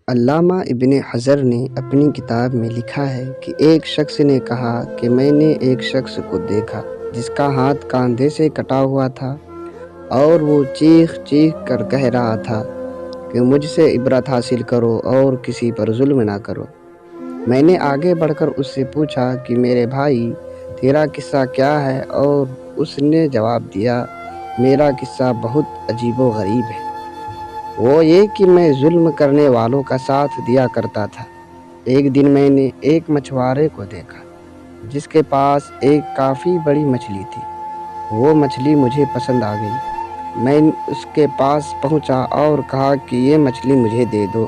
علامہ ابن حجر نے اپنی کتاب میں لکھا ہے کہ ایک شخص نے کہا کہ میں نے ایک شخص کو دیکھا جس کا ہاتھ کاندھے سے کٹا ہوا تھا اور وہ چیخ چیخ کر کہہ رہا تھا کہ مجھ سے عبرت حاصل کرو اور کسی پر ظلم نہ کرو۔ میں نے آگے بڑھ کر اس سے پوچھا کہ میرے بھائی تیرا قصہ کیا ہے، اور اس نے جواب دیا میرا قصہ بہت عجیب و غریب ہے۔ وہ یہ کہ میں ظلم کرنے والوں کا ساتھ دیا کرتا تھا۔ ایک دن میں نے ایک مچھوارے کو دیکھا جس کے پاس ایک کافی بڑی مچھلی تھی۔ وہ مچھلی مجھے پسند آ گئی۔ میں اس کے پاس پہنچا اور کہا کہ یہ مچھلی مجھے دے دو۔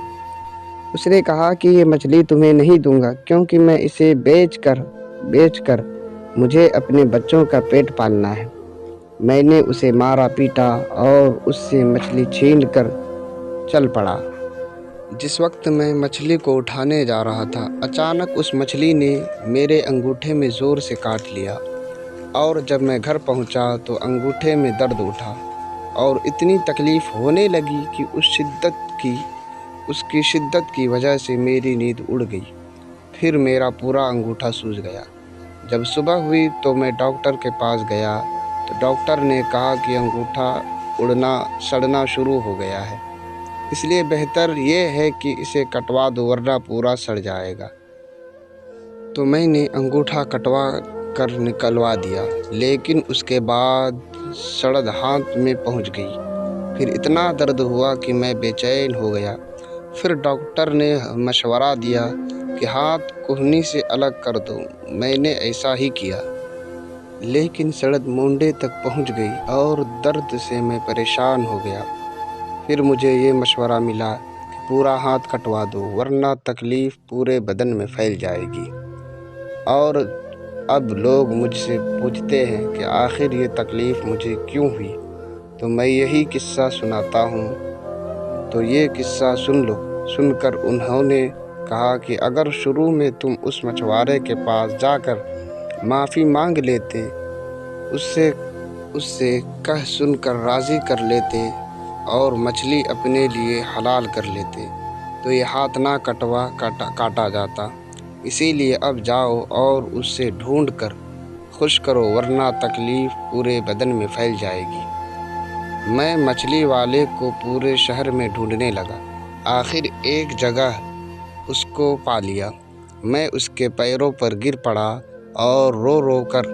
اس نے کہا کہ یہ مچھلی تمہیں نہیں دوں گا، کیونکہ میں اسے بیچ کر مجھے اپنے بچوں کا پیٹ پالنا ہے۔ میں نے اسے مارا پیٹا اور اس سے مچھلی چھین کر چل پڑا۔ جس وقت میں مچھلی کو اٹھانے جا رہا تھا، اچانک اس مچھلی نے میرے انگوٹھے میں زور سے کاٹ لیا، اور جب میں گھر پہنچا تو انگوٹھے میں درد اٹھا اور اتنی تکلیف ہونے لگی کہ اس کی شدت کی وجہ سے میری نیند اڑ گئی۔ پھر میرا پورا انگوٹھا سوج گیا۔ جب صبح ہوئی تو میں ڈاکٹر کے پاس گیا تو ڈاکٹر نے کہا کہ انگوٹھا سڑنا شروع ہو گیا ہے، اس لیے بہتر یہ ہے کہ اسے کٹوا دو ورنہ پورا سڑ جائے گا۔ تو میں نے انگوٹھا کٹوا کر نکلوا دیا، لیکن اس کے بعد سڑن ہاتھ میں پہنچ گئی۔ پھر اتنا درد ہوا کہ میں بے چین ہو گیا۔ پھر ڈاکٹر نے مشورہ دیا کہ ہاتھ کہنی سے الگ کر دو۔ میں نے ایسا ہی کیا، لیکن سڑن مونڈے تک پہنچ گئی اور درد سے میں پریشان ہو گیا۔ پھر مجھے یہ مشورہ ملا کہ پورا ہاتھ کٹوا دو ورنہ تکلیف پورے بدن میں پھیل جائے گی۔ اور اب لوگ مجھ سے پوچھتے ہیں کہ آخر یہ تکلیف مجھے کیوں ہوئی، تو میں یہی قصہ سناتا ہوں۔ تو یہ قصہ سن لو۔ سن کر انہوں نے کہا کہ اگر شروع میں تم اس مچھوارے کے پاس جا کر معافی مانگ لیتے، اس سے کہہ سن کر راضی کر لیتے اور مچھلی اپنے لیے حلال کر لیتے تو یہ ہاتھ نہ کاٹا جاتا۔ اسی لیے اب جاؤ اور اس سے ڈھونڈ کر خوش کرو ورنہ تکلیف پورے بدن میں پھیل جائے گی۔ میں مچھلی والے کو پورے شہر میں ڈھونڈنے لگا۔ آخر ایک جگہ اس کو پا لیا۔ میں اس کے پیروں پر گر پڑا اور رو رو کر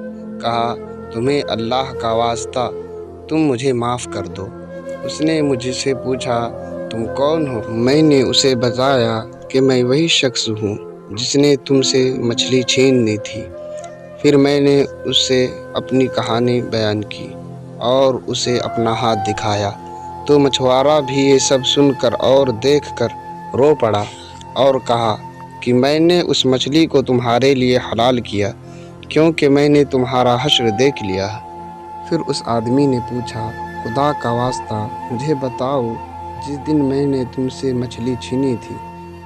کہا تمہیں اللہ کا واسطہ تم مجھے معاف کر دو۔ اس نے مجھ سے پوچھا تم کون ہو؟ میں نے اسے بتایا کہ میں وہی شخص ہوں جس نے تم سے مچھلی چھینی تھی۔ پھر میں نے اس سے اپنی کہانی بیان کی اور اسے اپنا ہاتھ دکھایا، تو مچھوارا بھی یہ سب سن کر اور دیکھ کر رو پڑا اور کہا کہ میں نے اس مچھلی کو تمہارے لیے حلال کیا کیونکہ میں نے تمہارا حشر دیکھ لیا۔ پھر اس آدمی نے پوچھا خدا کا واسطہ مجھے بتاؤ، جس دن میں نے تم سے مچھلی چھینی تھی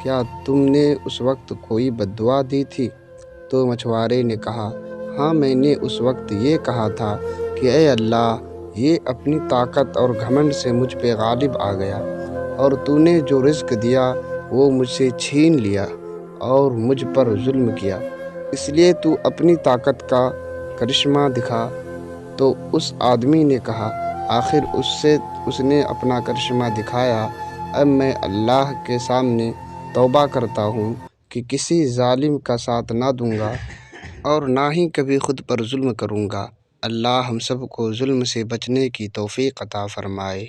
کیا تم نے اس وقت کوئی بد دعا دی تھی؟ تو مچھوارے نے کہا ہاں، میں نے اس وقت یہ کہا تھا کہ اے اللہ، یہ اپنی طاقت اور گھمنڈ سے مجھ پہ غالب آ گیا اور تو نے جو رزق دیا وہ مجھ سے چھین لیا اور مجھ پر ظلم کیا، اس لیے تو اپنی طاقت کا کرشمہ دکھا۔ تو اس آدمی نے کہا آخر اس نے اپنا کرشمہ دکھایا۔ اب میں اللہ کے سامنے توبہ کرتا ہوں کہ کسی ظالم کا ساتھ نہ دوں گا اور نہ ہی کبھی خود پر ظلم کروں گا۔ اللہ ہم سب کو ظلم سے بچنے کی توفیق عطا فرمائے۔